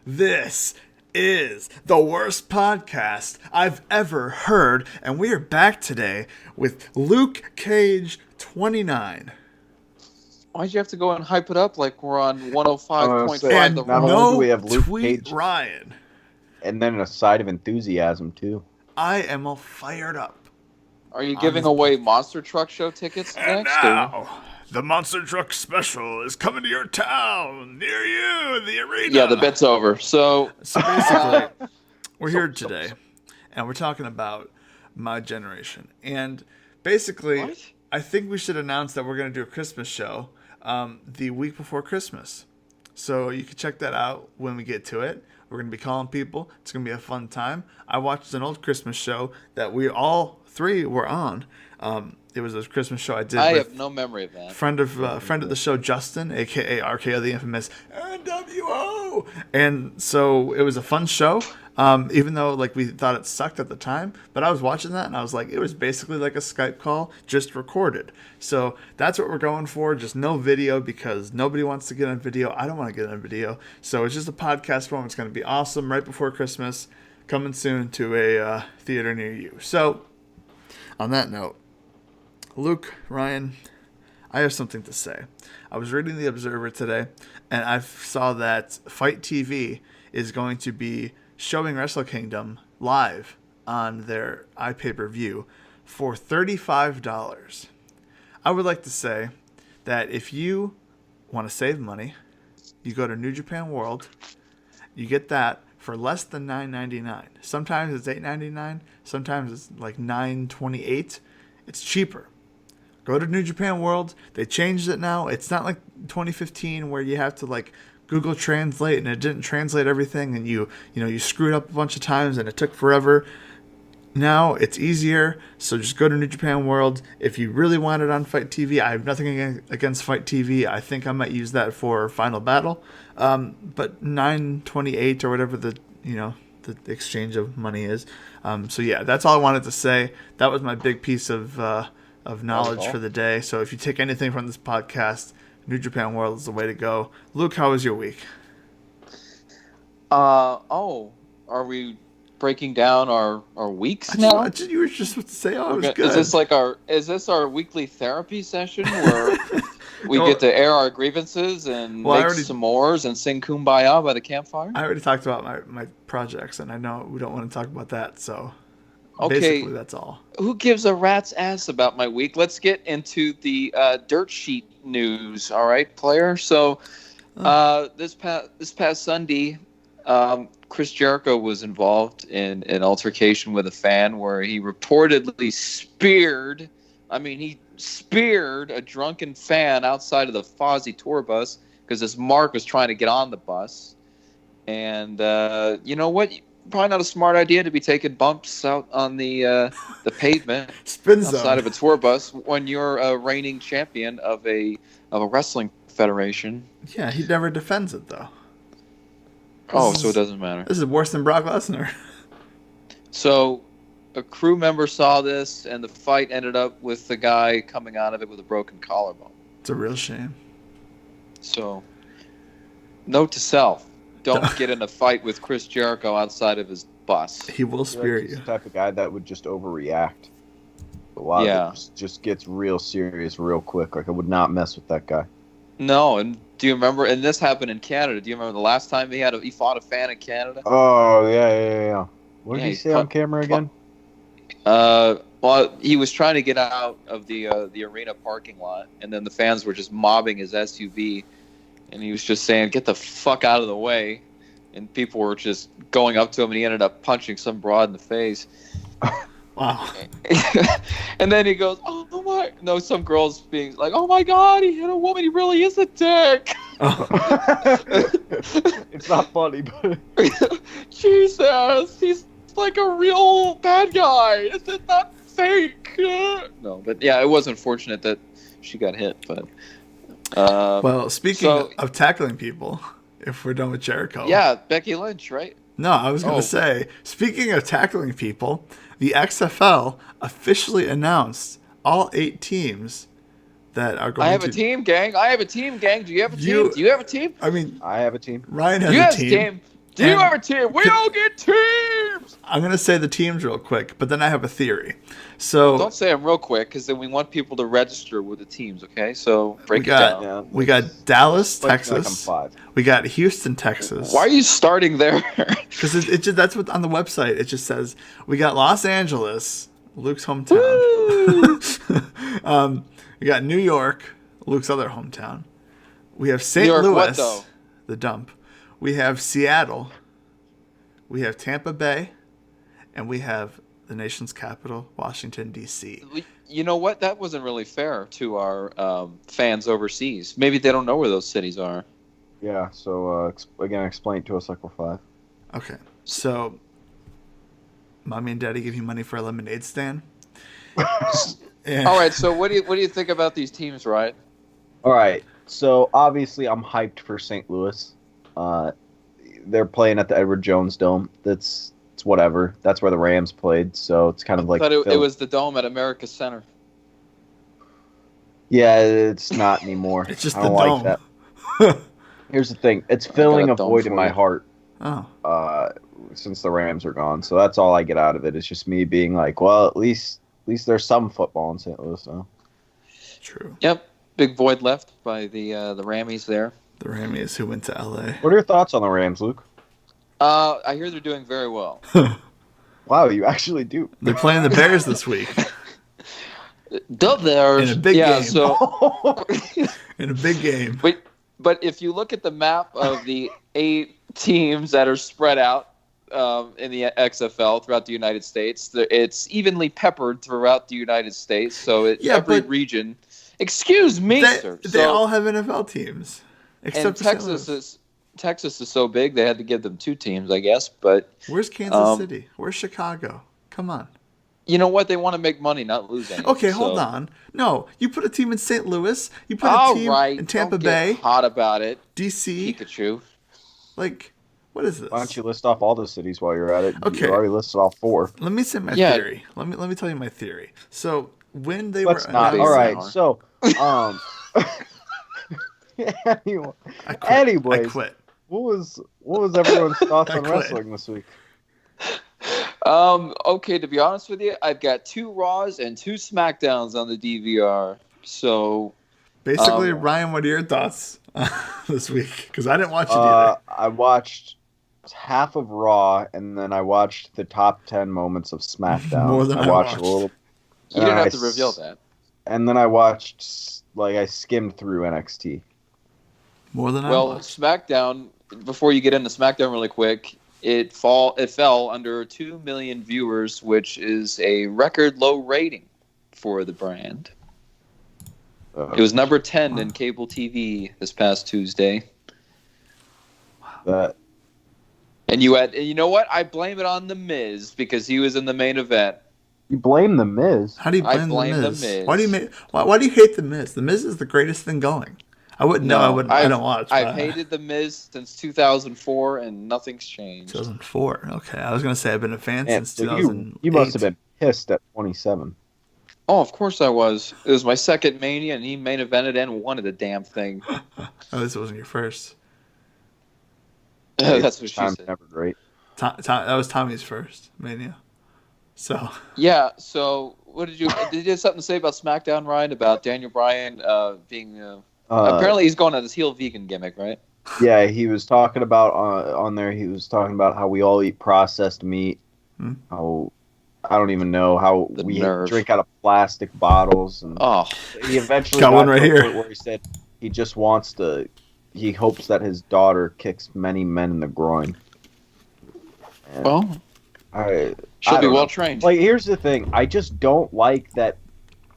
This is the worst podcast I've ever heard, and we are back today with Luke Cage 29. Why'd you have to go and hype it up like we're on 105.5 And The no Rock? only do we have Luke tweet Cage. Ryan. And then a side of enthusiasm, too. I am all fired up. Are you giving away Monster Truck Show tickets And next? now, the Monster Truck Special is coming to your town, near you, the arena. Yeah, the bet's over. So basically, we're here today, and we're talking about my generation. And basically, What? I think we should announce that we're going to do a Christmas show the week before Christmas. So you can check that out when we get to it. We're going to be calling people. It's going to be a fun time. I watched an old Christmas show that we all three were on. It was a Christmas show I did I with have no memory of that. friend of the show, Justin, a.k.a. RKO, the infamous NWO. And so it was a fun show, even though like we thought it sucked at the time. But I was watching that, and I was like, it was basically like a Skype call, just recorded. So that's what we're going for, just no video, because nobody wants to get on video. I don't want to get on video. So it's just a podcast form. It's going to be awesome right before Christmas, coming soon to a theater near you. So on that note, Luke, Ryan, I have something to say. I was reading The Observer today, and I saw that Fight TV is going to be showing Wrestle Kingdom live on their iPay-per-view for $35. I would like to say that if you want to save money, you go to New Japan World, you get that for less than $9.99. Sometimes it's $8.99, sometimes it's like $9.28. It's cheaper. Go to New Japan World. They changed it now. It's not like 2015 where you have to like Google Translate and it didn't translate everything, and you screwed up a bunch of times and it took forever. Now it's easier. So just go to New Japan World. If you really want it on Fight TV, I have nothing against Fight TV. I think I might use that for Final Battle. But $9.28 or whatever the exchange of money is. So yeah, that's all I wanted to say. That was my big piece of knowledge for the day. So if you take anything from this podcast, New Japan World is the way to go. Luke, how was your week? Are we breaking down our weeks now? You were just supposed to say, it was good. Is this our weekly therapy session where we get to air our grievances and make s'mores and sing Kumbaya by the campfire? I already talked about my projects, and I know we don't want to talk about that, so okay, basically that's all. Who gives a rat's ass about my week? Let's get into the dirt sheet news, all right, player? So this past Sunday, Chris Jericho was involved in an altercation with a fan where he reportedly speared a drunken fan outside of the Fozzy tour bus because this Mark was trying to get on the bus. And you know what? Probably not a smart idea to be taking bumps out on the pavement Spin zone outside of a tour bus when you're a reigning champion of a wrestling federation. Yeah, he never defends it, though. So it doesn't matter. This is worse than Brock Lesnar. So a crew member saw this, and the fight ended up with the guy coming out of it with a broken collarbone. It's a real shame. So, note to self: don't get in a fight with Chris Jericho outside of his bus. He will spear you. He's the type of guy that would just overreact. A lot of it just gets real serious real quick. Like, I would not mess with that guy. No, and do you remember? And this happened in Canada. Do you remember the last time he fought a fan in Canada? Oh yeah. What did he say on camera again? Well, he was trying to get out of the arena parking lot, and then the fans were just mobbing his SUV, and he was just saying, "Get the fuck out of the way," and people were just going up to him, and he ended up punching some broad in the face. Wow. And then he goes, "Oh my!" No, some girls being like, "Oh my God, he hit a woman. He really is a dick." It's not funny, but Jesus, he's like a real bad guy. Is it not fake? No, but yeah, it was unfortunate that she got hit. But well, speaking of tackling people, if we're done with Jericho, yeah, Becky Lynch, right? No, I was going to say, speaking of tackling people, the XFL officially announced all 8 teams that are going to... I have a team, gang. Do you have a team? Do you have a team? I mean... I have a team. Ryan has a team. You have a team. We all get teams. I'm going to say the teams real quick, but then I have a theory. So Don't say them real quick, because then we want people to register with the teams, okay? So break it down. Yeah, we got Dallas, like I'm Texas. 5. We got Houston, Texas. Why are you starting there? Because it just, that's what on the website. It just says we got Los Angeles, Luke's hometown. We got New York, Luke's other hometown. We have St. New York Louis, what, though? the dump. We have Seattle. We have Tampa Bay, and we have the nation's capital, Washington, D.C. You know what? That wasn't really fair to our fans overseas. Maybe they don't know where those cities are. Yeah, so again, explain it to us like we're 5. Okay, so mommy and daddy give you money for a lemonade stand. Yeah. All right, so what do you think about these teams, right? All right, so obviously I'm hyped for St. Louis. They're playing at the Edward Jones Dome. It's whatever. That's where the Rams played, so it's kind of like. I thought it was the dome at America Center. Yeah, it's not anymore. It's just I don't the like dome. that. Here's the thing: it's filling got a a dome void in for my you. heart. Oh, Since the Rams are gone, so that's all I get out of it. It's just me being like, well, at least there's some football in St. Louis now. true. Yep, big void left by the Rammies there. The Rammies who went to L.A. What are your thoughts on the Rams, Luke? I hear they're doing very well. Wow, you actually do. They're playing the Bears this week There's in a big game. So, In a big game. but if you look at the map of the 8 teams that are spread out in the XFL throughout the United States, it's evenly peppered throughout the United States. So every region. Excuse me, sir. They all have NFL teams, except And for St. Louis. Texas is so big they had to give them 2 teams, I guess. But Where's Kansas City? Where's Chicago? Come on. you know what? They want to make money, not lose any. Okay, hold on. No, you put a team in St. Louis. You put a All team right, in Tampa don't Bay, get hot about it, DC. Pikachu. Like, what is this? Why don't you list off all the cities while you're at it? Okay. You already listed off 4. Let me say my Yeah. theory. Let me tell you my theory. So when they Let's were not. announcing- All right, hour. so anyways, I quit. what was everyone's thoughts I on quit. wrestling this week? Okay, to be honest with you, I've got 2 Raws and 2 SmackDowns on the DVR. So Basically, Ryan, what are your thoughts this week? Because I didn't watch it either. I watched half of Raw, and then I watched the top 10 moments of SmackDown. More than I watched watched. a little. you didn't have to reveal that. And then I watched, I skimmed through NXT. More than I Well, watched. SmackDown. Before you get into SmackDown, really quick, it fell under 2 million viewers, which is a record low rating for the brand. It was number 10 in cable TV this past Tuesday. That And you know what? I blame it on The Miz because he was in the main event. you blame the Miz. How do you I blame, blame the The Miz? Miz. Why do you hate the Miz? The Miz is the greatest thing going. I wouldn't know. I don't watch. I've hated The Miz since 2004, and nothing's changed. 2004. Okay, I was gonna say I've been a fan Man, since so 2008. you must have been pissed at 27. Oh, of course I was. It was my second Mania, and he main evented and won the damn thing. Oh, this wasn't your first. That's what she Time's said. never great. That was Tommy's first Mania. So Yeah. So, what did you have something to say about SmackDown, Ryan? About Daniel Bryan being apparently he's going on this heel vegan gimmick, right? Yeah, he was talking about on there. He was talking about how we all eat processed meat. How I don't even know how The we nerve. drink out of plastic bottles, and Oh, he eventually Got one to right a here. point where he said he just wants to. He hopes that his daughter kicks many men in the groin. And well, she'll I be don't well know. trained. Like, here's the thing. I just don't like that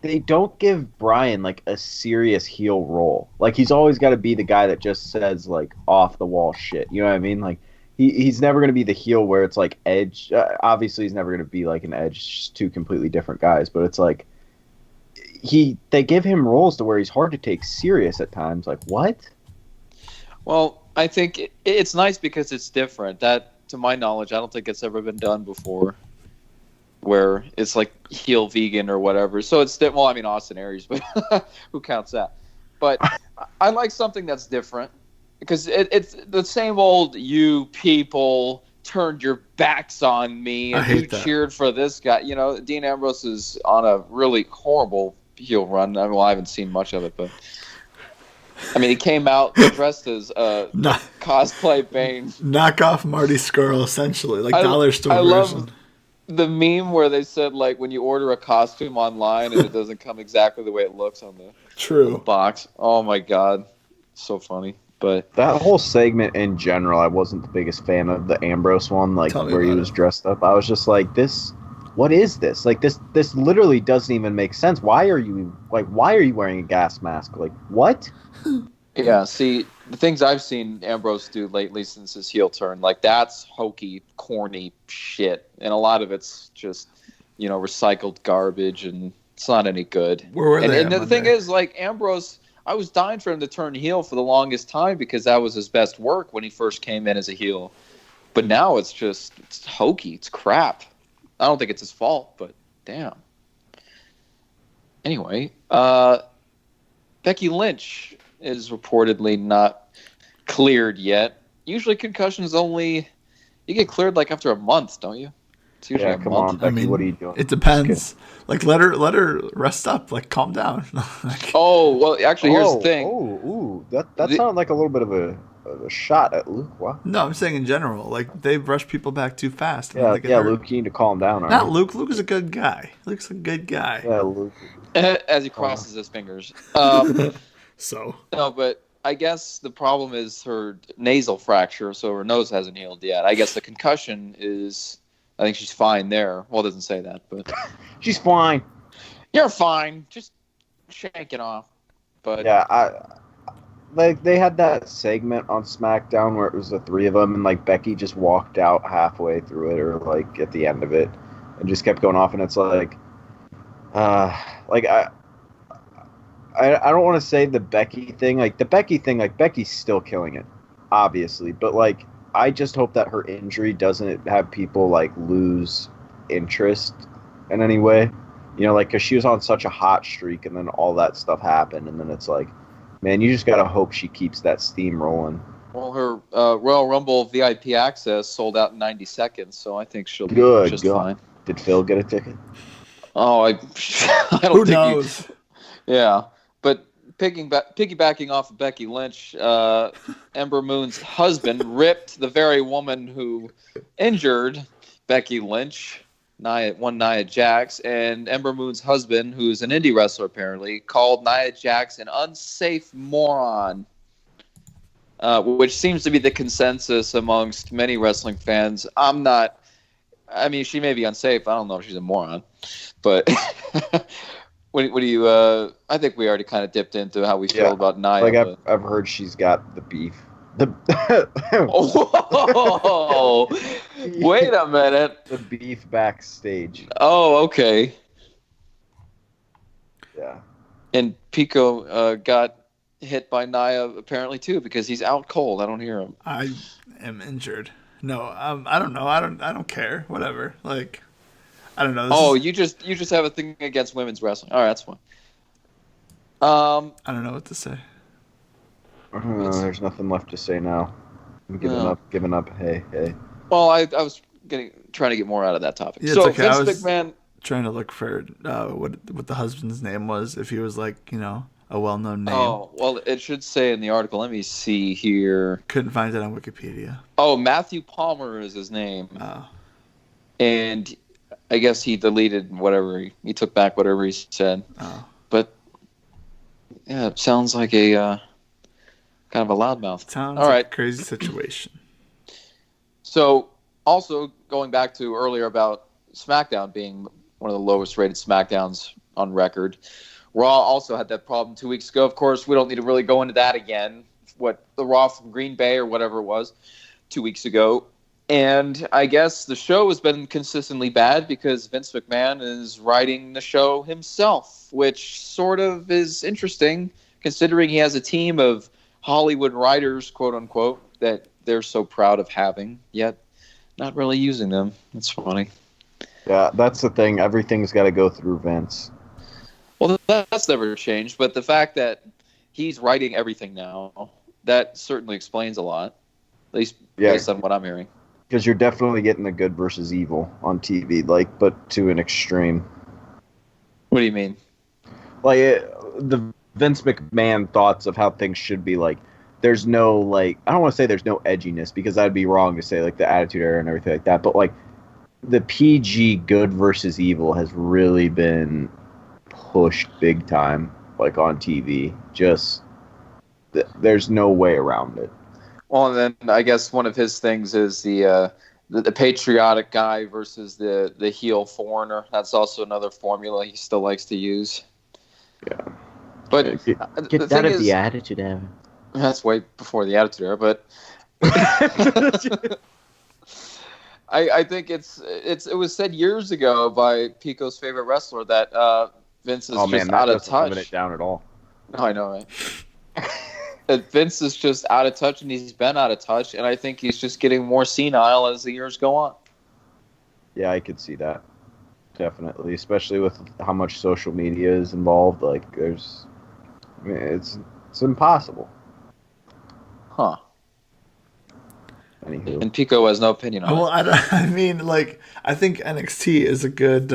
they don't give Brian, a serious heel role. Like, he's always got to be the guy that just says, off-the-wall shit. You know what I mean? Like, he's never going to be the heel where it's, Edge. Obviously, he's never going to be, an Edge. Just 2 completely different guys. But it's, they give him roles to where he's hard to take serious at times. Like, what? Well, I think it's nice because it's different. That, to my knowledge, I don't think it's ever been done before, where it's like heel vegan or whatever. So it's well, I mean Austin Aries, but who counts that? But I like something that's different. because it's the same old you people turned your backs on me and you cheered for this guy. You know, Dean Ambrose is on a really horrible heel run. I mean, well, I haven't seen much of it, but I mean, he came out dressed as cosplay Bane. Knock off Marty Skrull, essentially, like dollar store version. Love the meme where they said, like, when you order a costume online and it doesn't come exactly the way it looks on the box. Oh my god, so funny. But that whole segment in general, I wasn't the biggest fan of the Ambrose one, like where he was dressed up. I was just like, what is this? Like this literally doesn't even make sense. Why are you wearing a gas mask? Like what? Yeah, see, the things I've seen Ambrose do lately since his heel turn, like that's hokey, corny shit. And a lot of it's just, you know, recycled garbage and it's not any good. And the thing is, like, Ambrose, I was dying for him to turn heel for the longest time because that was his best work when he first came in as a heel. But now it's hokey. It's crap. I don't think it's his fault, but damn. Anyway, Becky Lynch is reportedly not cleared yet. Usually concussions you get cleared like after a month, don't you? It's usually a month. On, Becky, I mean, what are you doing? It depends. Like let her rest up, like calm down. Actually here's the thing. That sounded like a little bit of a shot at Luke. Wow. No, I'm saying in general, like they rush people back too fast. Yeah, Luke, you need to calm down. Not Luke. Luke is a good guy. Luke's a good guy. Yeah, Luke. As he crosses his fingers. So. No, but I guess the problem is her nasal fracture, so her nose hasn't healed yet. I guess the concussion is. I think she's fine there. Well, it doesn't say that, but she's fine. You're fine. Just shake it off. But yeah, they had that segment on SmackDown where it was the three of them, and like Becky just walked out halfway through it, or like at the end of it, and just kept going off. And it's like I don't want to say the Becky thing. Like the Becky thing, like Becky's still killing it, obviously, but like. I just hope that her injury doesn't have people, like, lose interest in any way. You know, like, because she was on such a hot streak, and then all that stuff happened, and then it's like, man, you just got to hope she keeps that steam rolling. Well, her Royal Rumble VIP access sold out in 90 seconds, so I think she'll be just fine. Did Phil get a ticket? Oh, I don't Who knows? Yeah, but piggybacking off of Becky Lynch, Ember Moon's husband ripped the very woman who injured Becky Lynch, Nia Jax, and Ember Moon's husband, who's an indie wrestler apparently, called Nia Jax an unsafe moron, which seems to be the consensus amongst many wrestling fans. I mean, she may be unsafe. I don't know if she's a moron, but... What do you? I think we already kind of dipped into how we feel about Nia. Like I've heard she's got the beef. Oh, wait a minute. The beef backstage. Oh, okay. Yeah. And Pico got hit by Nia apparently too because he's out cold. I don't hear him. I am injured. No, I don't know. I don't care. Whatever. Like. I don't know. You just have a thing against women's wrestling. All right, that's fine. I don't know what to say. There's nothing left to say now. I'm giving up. Hey. Well, I was trying to get more out of that topic. Yeah, so okay. Vince McMahon trying to look for what the husband's name was, if he was like, you know, a well-known name. Oh, well, it should say in the article. Let me see here. Couldn't find it on Wikipedia. Oh, Matthew Palmer is his name. Oh. And I guess he deleted whatever he took back whatever he said. Oh. But yeah, it sounds like a kind of a loudmouth. Sounds all right. like a crazy situation. So, also going back to earlier about SmackDown being one of the lowest rated SmackDowns on record, Raw also had that problem 2 weeks ago. Of course, we don't need to really go into that again. What the Raw from Green Bay or whatever it was 2 weeks ago. And I guess the show has been consistently bad because Vince McMahon is writing the show himself, which sort of is interesting considering he has a team of Hollywood writers, quote unquote, that they're so proud of having, yet not really using them. It's funny. Yeah, that's the thing. Everything's got to go through Vince. Well, that's never changed, but the fact that he's writing everything now that certainly explains a lot, at least based on what I'm hearing. Because you're definitely getting the good versus evil on TV, like, but to an extreme. What do you mean? Like, the Vince McMahon thoughts of how things should be, like, there's no, like, I don't want to say there's no edginess, because that'd be wrong to say, like, the Attitude Era and everything like that, but, like, the PG good versus evil has really been pushed big time, like, on TV. Just, there's no way around it. Well, and then I guess one of his things is the patriotic guy versus the heel foreigner. That's also another formula he still likes to use. Yeah. But get that of the Attitude Era. That's way before the Attitude Era, but I think it was said years ago by Pico's favorite wrestler that Vince is just out of touch. It down at all. No, I know, right? That Vince is just out of touch, and he's been out of touch, and I think he's just getting more senile as the years go on. Yeah, I could see that. Definitely, especially with how much social media is involved. Like, it's impossible. Huh. Anywho. And Pico has no opinion on it. Well, I mean, like, I think NXT is a good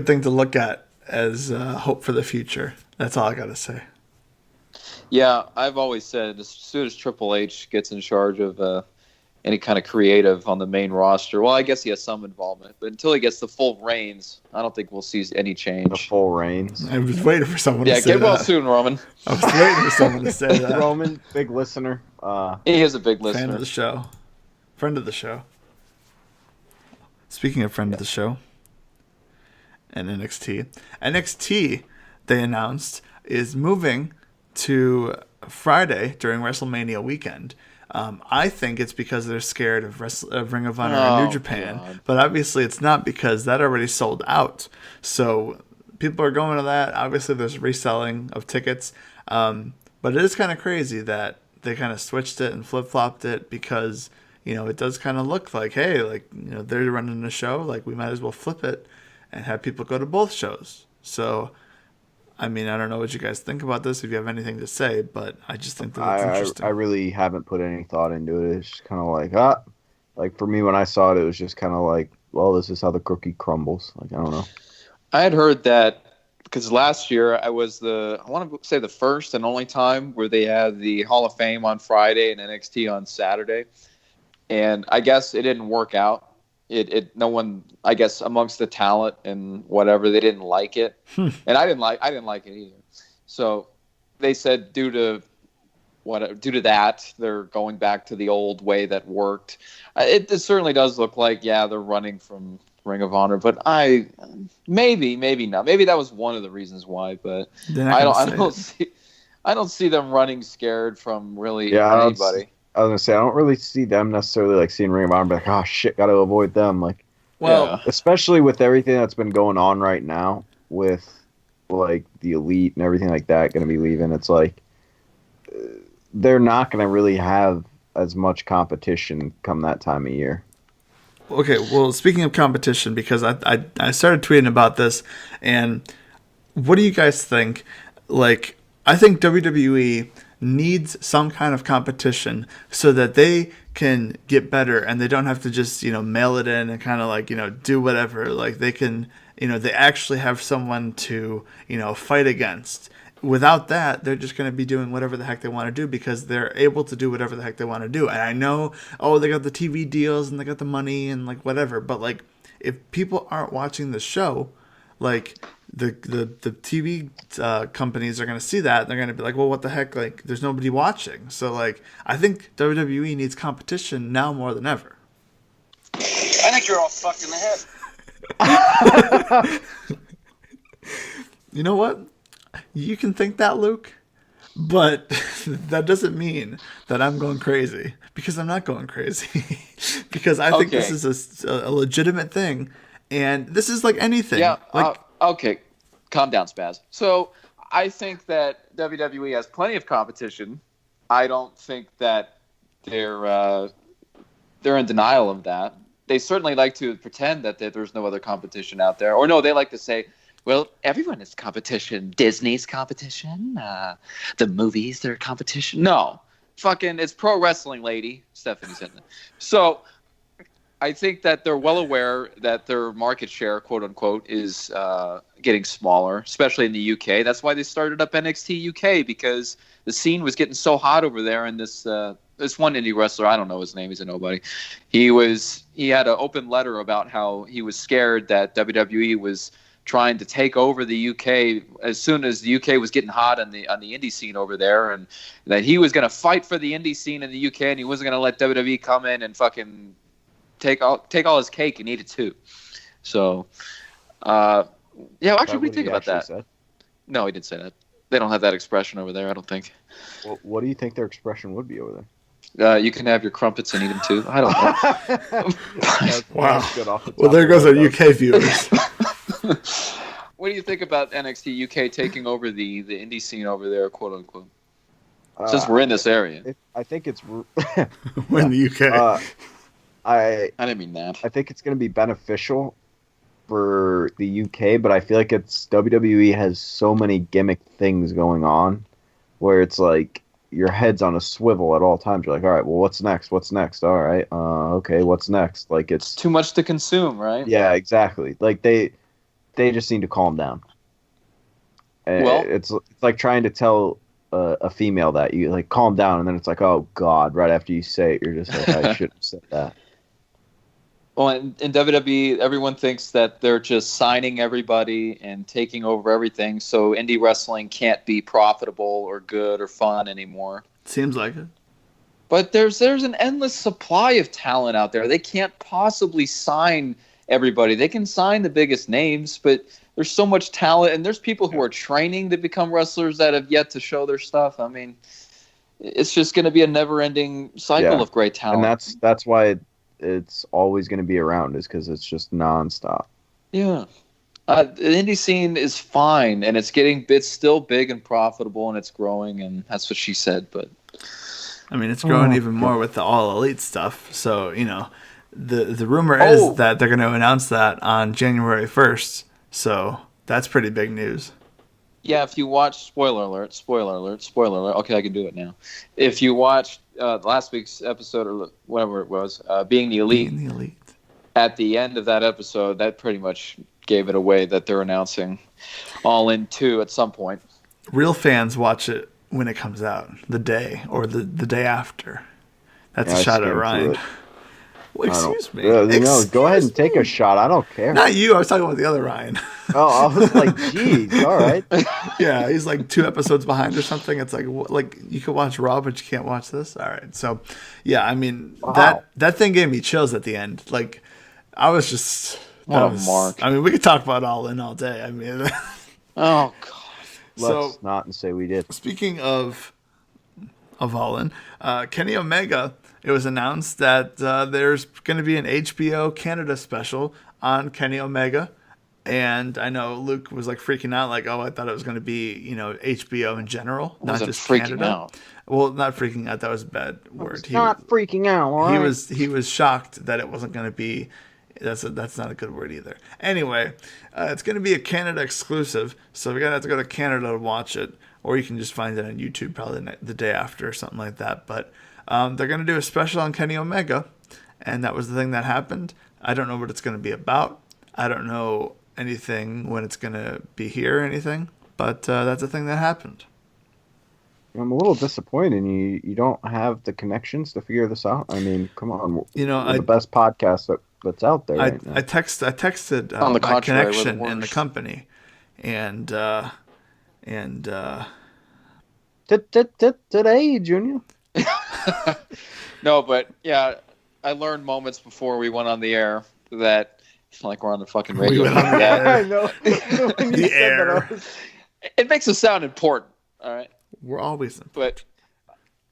thing to look at as hope for the future. That's all I gotta say. Yeah, I've always said as soon as Triple H gets in charge of any kind of creative on the main roster, well, I guess he has some involvement, but until he gets the full reins, I don't think we'll see any change. The full reins. I was waiting for someone to say that. Yeah, get well soon, Roman. I was waiting for someone to say that. Roman, big listener. He is a big listener. Fan of the show. Friend of the show. Speaking of friend of the show and NXT, they announced, is moving to Friday during WrestleMania weekend. I think it's because they're scared of Ring of Honor and New Japan, God. but obviously it's not, because that already sold out. So people are going to that. Obviously there's reselling of tickets, but it is kind of crazy that they kind of switched it and flip-flopped it, because it does kind of look like, hey, like, they're running a show, like, we might as well flip it and have people go to both shows. So I mean, I don't know what you guys think about this, if you have anything to say, but I just think that it's interesting. I really haven't put any thought into it. It's just kind of like for me, when I saw it, it was just kind of like, well, this is how the cookie crumbles. Like, I don't know. I had heard that because last year I want to say the first and only time where they had the Hall of Fame on Friday and NXT on Saturday. And I guess it didn't work out. No one, I guess, amongst the talent and whatever, they didn't like it, and I didn't like it either. So they said due to that, they're going back to the old way that worked. It certainly does look like, yeah, they're running from Ring of Honor, but maybe not. Maybe that was one of the reasons why, but I don't see them running scared from really anybody. I was gonna say, I don't really see them necessarily like seeing Ring of Honor, like, oh shit, gotta avoid them. Like, well, especially with everything that's been going on right now with like the Elite and everything like that gonna be leaving. It's like they're not gonna really have as much competition come that time of year. Okay, well, speaking of competition, because I started tweeting about this, and what do you guys think? Like, I think WWE needs some kind of competition so that they can get better and they don't have to just, mail it in and kind of like, do whatever. Like, they can, they actually have someone to, fight against. Without that, they're just going to be doing whatever the heck they want to do, because they're able to do whatever the heck they want to do. And I know, they got the TV deals and they got the money and like whatever, but like, if people aren't watching the show, like, the TV companies are going to see that, and they're going to be like, well, what the heck? Like, there's nobody watching. So, like, I think WWE needs competition now more than ever. I think you're all fucked in the head. You know what? You can think that, Luke, but that doesn't mean that I'm going crazy, because I'm not going crazy. Because I think this is a legitimate thing, and this is like anything. Yeah, like, okay, calm down, Spaz. So I think that WWE has plenty of competition. I don't think that they're in denial of that. They certainly like to pretend that there's no other competition out there. Or no, they like to say, well, everyone is competition. Disney's competition. The movies, they're competition. No, it's pro wrestling, lady. Stephanie's in it. So I think that they're well aware that their market share, quote unquote, is getting smaller, especially in the UK. That's why they started up NXT UK, because the scene was getting so hot over there. And this one indie wrestler, I don't know his name, he's a nobody. He had an open letter about how he was scared that WWE was trying to take over the UK as soon as the UK was getting hot on the indie scene over there, and that he was going to fight for the indie scene in the UK, and he wasn't going to let WWE come in and fucking take all his cake and eat it too. So, yeah, actually, what do you think about that? Said? No, he didn't say that. They don't have that expression over there, I don't think. Well, what do you think their expression would be over there? You can have your crumpets and eat them too. I don't know. Wow. Well, there goes our UK viewers. What do you think about NXT UK taking over the indie scene over there, quote unquote? Since we're in this area. I think it's... We're in the UK. I didn't mean that. I think it's going to be beneficial for the UK, but I feel like WWE has so many gimmick things going on where it's like your head's on a swivel at all times. You're like, all right, well, what's next? What's next? All right, okay, what's next? Like it's too much to consume, right? Yeah, exactly. Like they just need to calm down. Well, it's like trying to tell a female that you like calm down, and then it's like, oh God, right after you say it, you're just like, I shouldn't have said that. Well, in WWE, everyone thinks that they're just signing everybody and taking over everything, so indie wrestling can't be profitable or good or fun anymore. Seems like it. But there's an endless supply of talent out there. They can't possibly sign everybody. They can sign the biggest names, but there's so much talent, and there's people who are training to become wrestlers that have yet to show their stuff. I mean, it's just going to be a never-ending cycle of great talent. And that's why it's always going to be around, is because it's just nonstop. Yeah. The indie scene is fine, and it's still big and profitable, and it's growing, and that's what she said. But I mean, it's growing even more with the All Elite stuff. So, the rumor is that they're going to announce that on January 1st. So that's pretty big news. Yeah, if you watch, spoiler alert. Okay, I can do it now. If you watched last week's episode, or whatever it was, Being the Elite, at the end of that episode, that pretty much gave it away that they're announcing All In 2 at some point. Real fans watch it when it comes out, the day, or the day after. That's a shot at Ryan. Well, excuse me. No, go ahead and take a shot. I don't care. Not you. I was talking about the other Ryan. Oh, I was like, geez, all right. Yeah, he's like 2 episodes behind or something. It's like you can watch Raw, but you can't watch this. All right. So, yeah, I mean, that thing gave me chills at the end. Like, I was just... Mark. I mean, we could talk about All In all day. I mean... Oh, God. Let's not say we did. Speaking of All In, Kenny Omega... It was announced that there's going to be an HBO Canada special on Kenny Omega. And I know Luke was like freaking out, like, oh, I thought it was going to be, HBO in general, not just freaking Canada. Out. Well, not freaking out. That was a bad word. Not freaking out. All right? He was shocked that it wasn't going to be. That's not a good word either. Anyway, it's going to be a Canada exclusive, so we're going to have to go to Canada to watch it, or you can just find it on YouTube probably the day after or something like that. But they're going to do a special on Kenny Omega, and that was the thing that happened. I don't know what it's going to be about. I don't know anything when it's going to be here or anything, but that's a thing that happened. I'm a little disappointed you don't have the connections to figure this out. I mean, come on. We're the best podcast that's out there right now. I texted my connection in the company, and today, Junior. No, but yeah, I learned moments before we went on the air that, like, we're on the fucking radio. I know. The air. It makes us sound important. All right. We're always important. But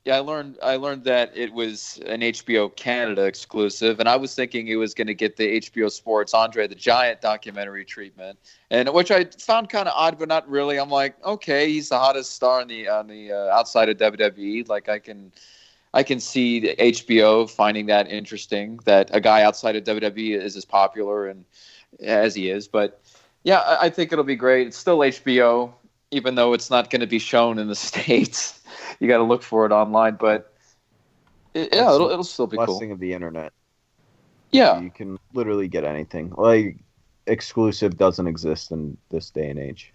yeah, I learned that it was an HBO Canada exclusive, and I was thinking it was going to get the HBO Sports Andre the Giant documentary treatment, and which I found kind of odd, but not really. I'm like, okay, he's the hottest star on the outside of WWE. Like, I can see the HBO finding that interesting, that a guy outside of WWE is as popular and as he is. But yeah, I think it'll be great. It's still HBO, even though it's not going to be shown in the States. You got to look for it online. But it'll still be cool. Blessing of the internet. Yeah, You can literally get anything. Like, exclusive doesn't exist in this day and age.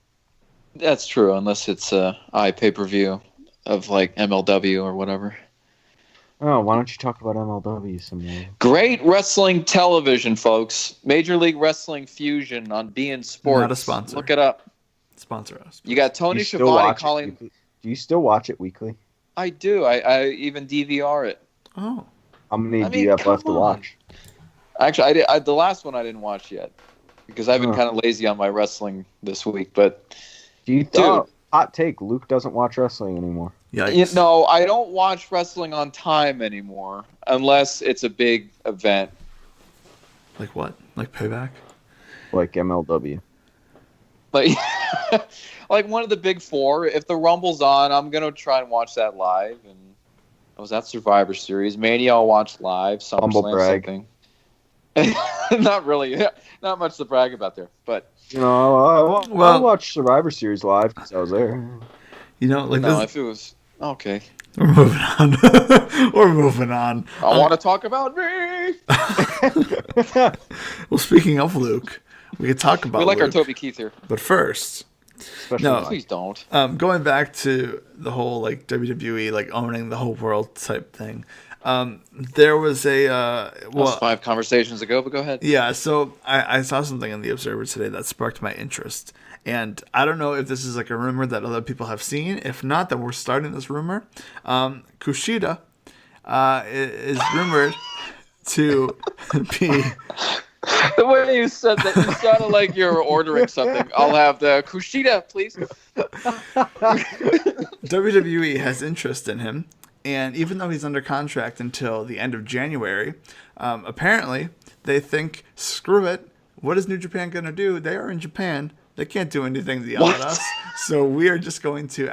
that's true, unless it's pay-per-view of like MLW or whatever. Oh, why don't you talk about MLW some more? Great wrestling television, folks. Major League Wrestling Fusion on beIN Sports. Not a sponsor. Look it up. Sponsor us. You got Tony Do you still Schiavone watch it calling. weekly? Do you still watch it weekly? I do. I even DVR it. Oh. How many I do mean, you have left to come on. watch? Actually, the last one I didn't watch yet because I've been Huh. kind of lazy on my wrestling this week. But Do you Dude. hot take, Luke doesn't watch wrestling anymore. Yikes. no, I don't watch wrestling on time anymore unless it's a big event. Like what? Like Payback? Like MLW. Like, like one of the big four. If the Rumble's on, I'm gonna try and watch that live. And I was at Survivor Series, Mania. I'll watch live. Humble SummerSlam, brag. something. Not really. Not much to brag about there, but You know, I Well- watched Survivor Series live because I was there. You know, like no. this. If it was okay, We're moving on. We're moving on. I want to talk about me. Well, speaking of Luke, we could talk about We like our Luke. Toby Keith here. But first, Especially No. live. Please don't. going back to the whole like WWE like owning the whole world type thing, there was a That was 5 conversations ago, but go ahead. yeah. So I saw something in the Observer today that sparked my interest, and I don't know if this is like a rumor that other people have seen. If not, then we're starting this rumor. Kushida is rumored to be. The way you said that, you sounded like you were ordering something. I'll have the Kushida, please. WWE has interest in him, and even though he's under contract until the end of January, apparently they think, screw it, what is New Japan going to do? They are in Japan. They can't do anything to yell at us. So we are just going to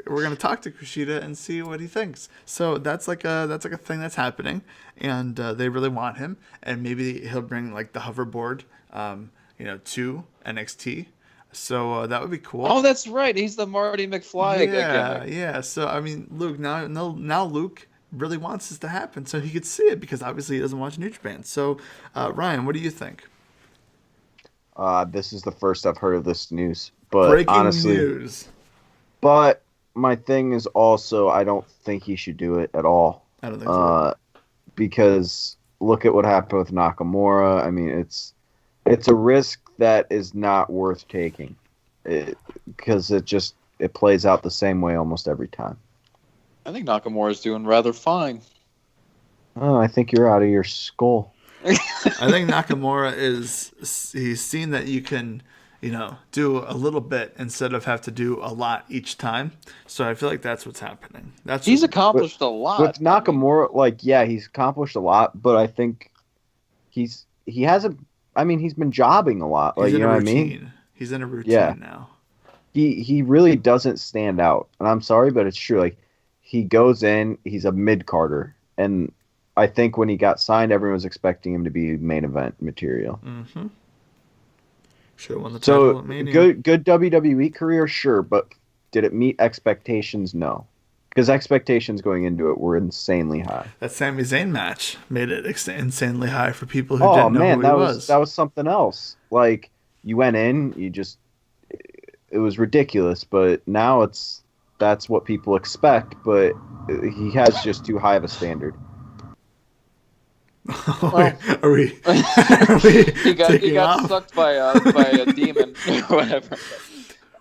we're going to talk to Kushida and see what he thinks. So that's like a thing that's happening, and they really want him, and maybe he'll bring like the hoverboard, to NXT. So that would be cool. Oh, that's right. He's the Marty McFly Yeah, again. yeah. So I mean, Luke now Luke really wants this to happen, so he could see it because obviously he doesn't watch New Japan. So, Ryan, what do you think? This is the first I've heard of this news, but Breaking honestly, news. but my thing is also I don't think he should do it at all. I don't think so. Because look at what happened with Nakamura. I mean, it's a risk that is not worth taking, because it plays out the same way almost every time. I think Nakamura's doing rather fine. Oh, I think you're out of your skull. I think Nakamura he's seen that you can, do a little bit instead of have to do a lot each time. So I feel like that's what's happening. He's accomplished a lot. With Nakamura, he's accomplished a lot, but I think he hasn't. I mean, he's been jobbing a lot. He's You in know a what I routine. mean? He's in a routine Yeah. now. He really doesn't stand out, and I'm sorry, but it's true. Like, he goes in, he's a mid carder, and I think when he got signed, everyone was expecting him to be main event material. Mm-hmm. Should have won the title So at Mania. good WWE career, sure, but did it meet expectations? No, because expectations going into it were insanely high. That Sami Zayn match made it insanely high for people who Oh didn't know man, who that he was something else. Like, you went in, it was ridiculous, but now that's what people expect, but he has just too high of a standard. Are we he got taking off? sucked by a demon or whatever.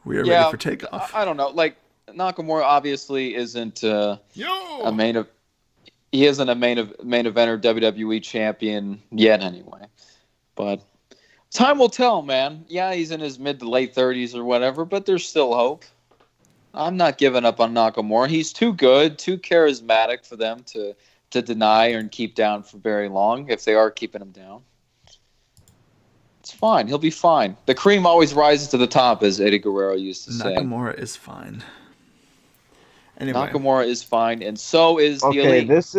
We are Yeah, ready for takeoff. I don't know. Like, Nakamura obviously isn't a main of. He isn't a main eventer WWE champion yet, anyway. But time will tell, man. Yeah, he's in his mid to late 30s or whatever, but there's still hope. I'm not giving up on Nakamura. He's too good, too charismatic for them to deny and keep down for very long, if they are keeping him down. It's fine. He'll be fine. The cream always rises to the top, as Eddie Guerrero used to say. Nakamura is fine. Anyway, Nakamura is fine, and so is the Okay, Elite. this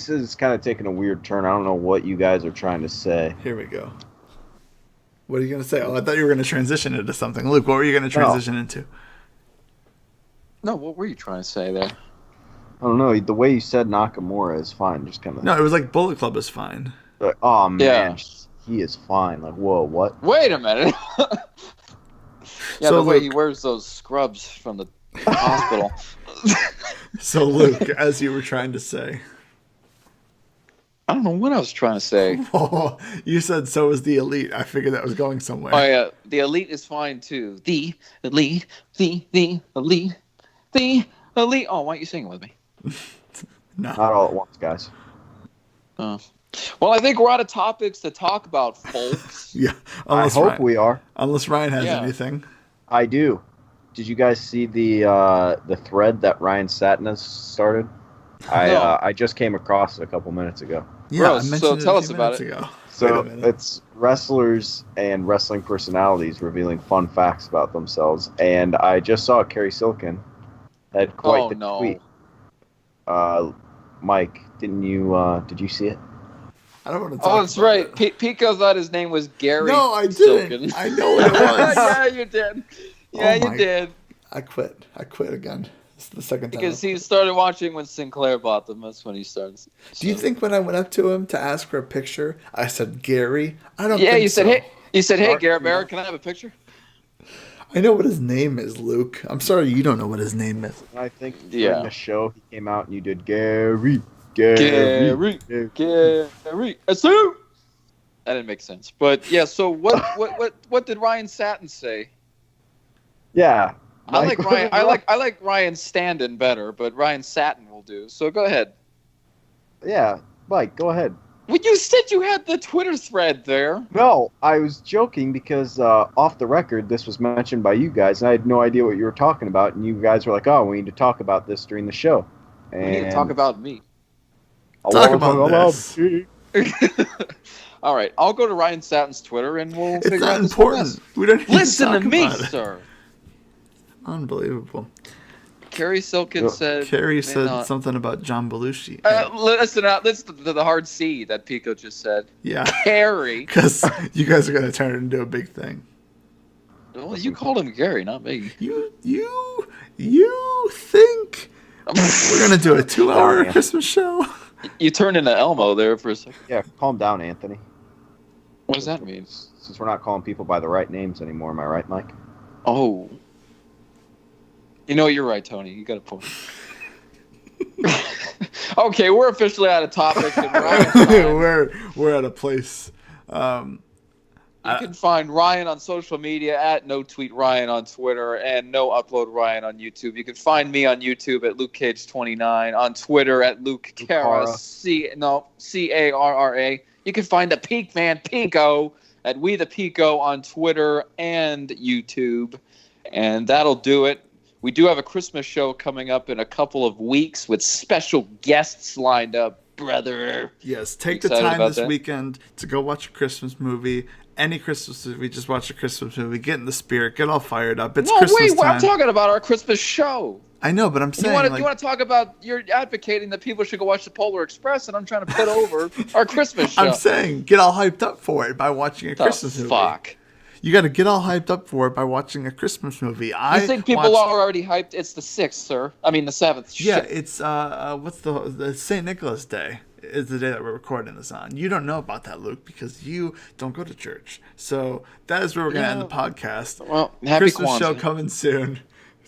is kind of taking a weird turn. I don't know what you guys are trying to say. here we go. What are you going to say? Oh, I thought you were going to transition into something. Luke, what were you going to transition into? No, what were you trying to say there? I don't know. The way you said Nakamura is fine. Just kind of. No, it was like Bullet Club is fine. Like, oh man, Yeah. he is fine. Like, whoa, what? Wait a minute. Yeah, So the way Luke- he wears those scrubs from the hospital. So Luke, as you were trying to say, I don't know what I was trying to say. oh, you said so is the Elite. I figured that was going somewhere. Oh yeah, the Elite is fine too. The Elite, the Elite, the Elite. Oh, why don't you sing it with me? No. Not all at once, guys. Oh. Well, I think we're out of topics to talk about, folks. Yeah. I Unless hope Ryan, we are. unless Ryan has Yeah. anything. I do. Did you guys see the thread that Ryan Satin has started? No. I just came across it a couple minutes ago. Yeah, Bro, I mentioned so it tell a us few about minutes ago. Wait So a minute. it's wrestlers and wrestling personalities revealing fun facts about themselves. And I just saw Kerry Silkin had quite Oh, the no. tweet. Mike, did you see it? I don't want to talk Oh, that's about right. it. Pico thought his name was Gary. No, I Silkin. didn't. I know what it was. Yeah, you did. Yeah, Oh my- you did. I quit. I quit again. It's the second time. Because he started watching when Sinclair bought them. That's when he started. Do you think when I went up to him to ask for a picture, I said Gary? I don't. Yeah, think you said, so. hey, Sorry, Garrett yeah. Barrett, can I have a picture? I know what his name is, Luke. I'm sorry you don't know what his name is. I think Yeah. during the show he came out and you did Gary. Gary. Gary, assume. That didn't make sense, but yeah. So what did Ryan Satin say? Yeah. I like Mike, Ryan. I like Ryan Standen better, but Ryan Satin will do. So go ahead. Yeah, Mike, go ahead. Well, you said you had the Twitter thread there. No, I was joking because off the record, this was mentioned by you guys, and I had no idea what you were talking about. And you guys were like, "Oh, we need to talk about this during the show." And We need to talk about me. I Talk wanna about this. me. All right, I'll go to Ryan Satin's Twitter and we'll It's figure not out this important. mess. We don't need Listen to to talk me, about it. sir. Unbelievable. Kerry Silkin said. Carrie may said not- something about John Belushi. Listen out. Listen to the hard C that Pico just said. Yeah, Carrie. because you guys are gonna turn it into a big thing. Well, you called him Gary, not me. You think we're gonna do a 2-hour Yeah. Christmas show? You turned into Elmo there for a second. Yeah, calm down, Anthony. What does that mean? Since we're not calling people by the right names anymore, am I right, Mike? Oh. You know, you're right, Tony. You got a point. Okay, we're officially out of topic. And Ryan's fine. we're at a place. You can find Ryan on social media at NoTweetRyan on Twitter and NoUploadRyan on YouTube. You can find me on YouTube at LukeCage29, on Twitter at LukeCara, C-A-R-R-A. You can find the Peak Man Pico at We the Pico on Twitter and YouTube. And that'll do it. We do have a Christmas show coming up in a couple of weeks with special guests lined up, brother. Yes, take the Excited time about this that? weekend to go watch a Christmas movie. Any Christmas movie, just watch a Christmas movie. Get in the spirit. Get all fired up. It's No, Christmas wait, time. I'm talking about our Christmas show. I know, but I'm You saying want to like, talk about you're advocating that people should go watch the Polar Express, and I'm trying to put over our Christmas show. I'm saying get all hyped up for it by watching a The Christmas movie. fuck. You got to get all hyped up for it by watching a Christmas movie. You think people watched- are already hyped? It's the 6th, sir. I mean the 7th. Yeah, Shit. it's what's the St. Nicholas Day is the day that we're recording this on. You don't know about that, Luke, because you don't go to church. So that is where we're gonna end the podcast. Well, happy Christmas Kwanzaa. show coming soon.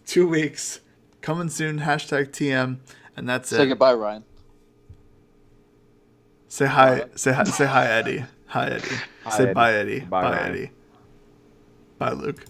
2 weeks coming soon. #TM, and that's Say it. goodbye, Ryan. Say hi. Say hi. Say hi, Eddie. Hi, Eddie. Hi, Say Eddie. bye, Eddie. Bye, Bye, Ryan. Eddie. Bye, Luke.